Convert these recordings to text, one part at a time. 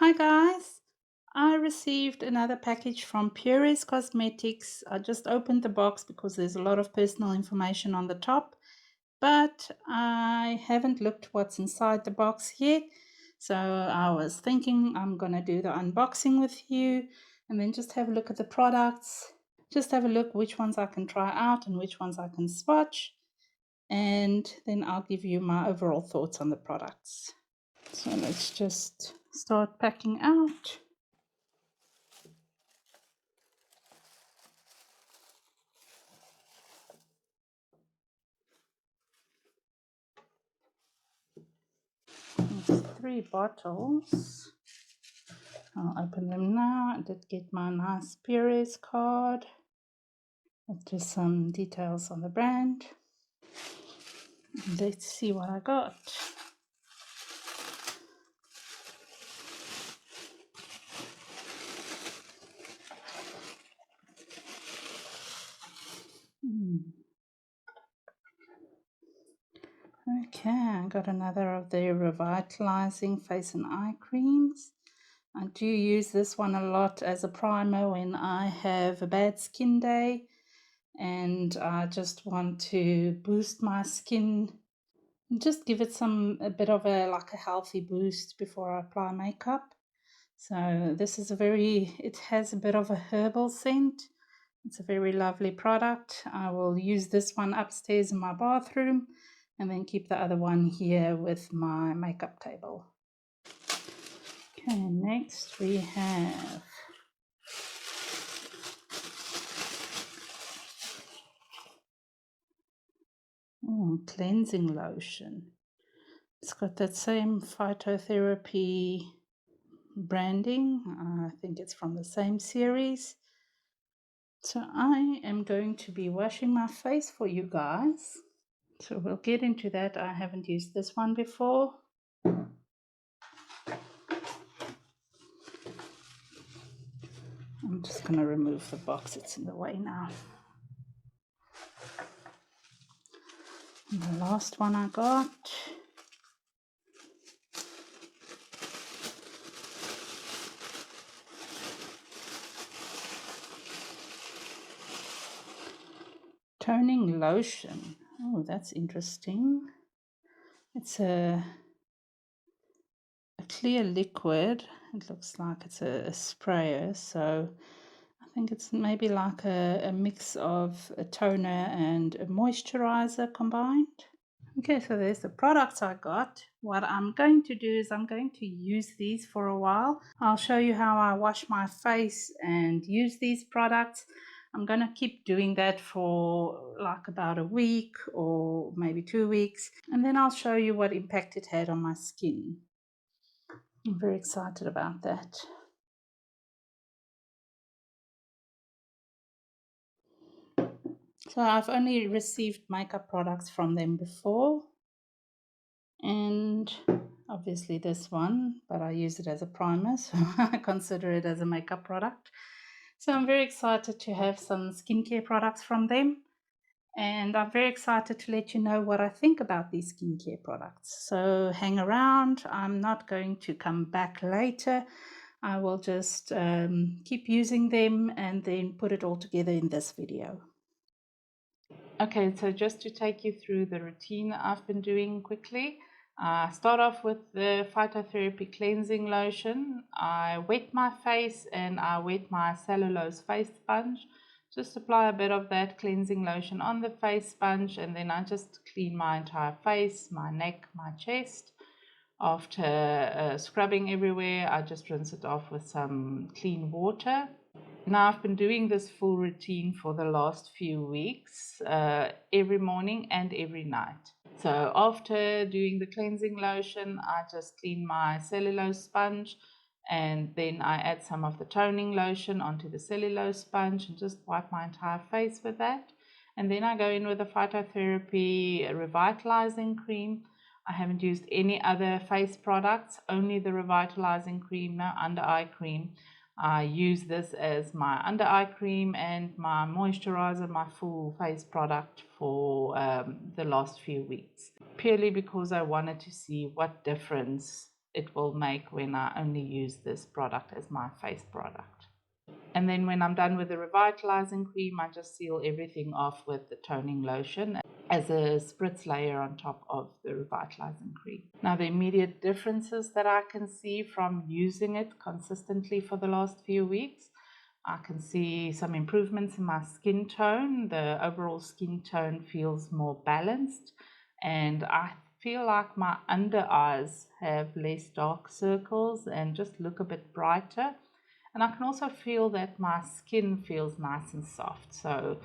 Hi guys, I received another package from Purez Cosmetics. I just opened the box because there's a lot of personal information on the top, but I haven't looked what's inside the box yet. So I was thinking I'm going to do the unboxing with you and then just have a look at the products. Just have a look which ones I can try out and which ones I can swatch. And then I'll give you my overall thoughts on the products. So let's just start packing out. It's 3 bottles. I'll open them now. I did get my nice Purez card with just some details on the brand. Let's see what I got. Okay, I got another of the Revitalizing Face and Eye Creams. I do use this one a lot as a primer when I have a bad skin day and I just want to boost my skin, just give it a bit of a healthy boost before I apply makeup. So this is it has a bit of a herbal scent. It's a very lovely product. I will use this one upstairs in my bathroom and then keep the other one here with my makeup table. Okay, next we have cleansing lotion. It's got that same phytotherapy branding. I think it's from the same series. So I am going to be washing my face for you guys. So we'll get into that. I haven't used this one before. I'm just going to remove the box. It's in the way now. And the last one I got. Toning Lotion. Oh, that's interesting. It's a clear liquid. It looks like it's a sprayer. So I think it's maybe like a mix of a toner and a moisturizer combined. Okay, so there's the products I got. What I'm going to do is I'm going to use these for a while. I'll show you how I wash my face and use these products. I'm going to keep doing that for like about a week or maybe 2 weeks. And then I'll show you what impact it had on my skin. I'm very excited about that. So I've only received makeup products from them before. And obviously this one, but I use it as a primer, so I consider it as a makeup product. So I'm very excited to have some skincare products from them. And I'm very excited to let you know what I think about these skincare products. So hang around. I'm not going to come back later. I will just keep using them and then put it all together in this video. Okay, so just to take you through the routine I've been doing quickly. Start off with the phytotherapy cleansing lotion. I wet my face and I wet my cellulose face sponge. Just apply a bit of that cleansing lotion on the face sponge and then I just clean my entire face, my neck, my chest. After scrubbing everywhere, I just rinse it off with some clean water. Now, I've been doing this full routine for the last few weeks, every morning and every night. So after doing the cleansing lotion, I just clean my cellulose sponge and then I add some of the toning lotion onto the cellulose sponge and just wipe my entire face with that. And then I go in with the phytotherapy revitalizing cream. I haven't used any other face products, only the revitalizing cream, no under eye cream. I use this as my under eye cream and my moisturizer, my full face product for the last few weeks, purely because I wanted to see what difference it will make when I only use this product as my face product. And then when I'm done with the Revitalizing Cream, I just seal everything off with the Toning Lotion as a spritz layer on top of the Revitalizing Cream. Now, the immediate differences that I can see from using it consistently for the last few weeks, I can see some improvements in my skin tone. The overall skin tone feels more balanced, and I feel like my under eyes have less dark circles and just look a bit brighter. And I can also feel that my skin feels nice and soft. So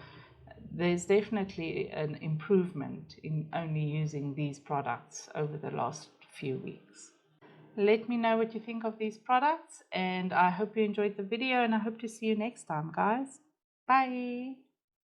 there's definitely an improvement in only using these products over the last few weeks. Let me know what you think of these products, and I hope you enjoyed the video, and I hope to see you next time, guys. Bye.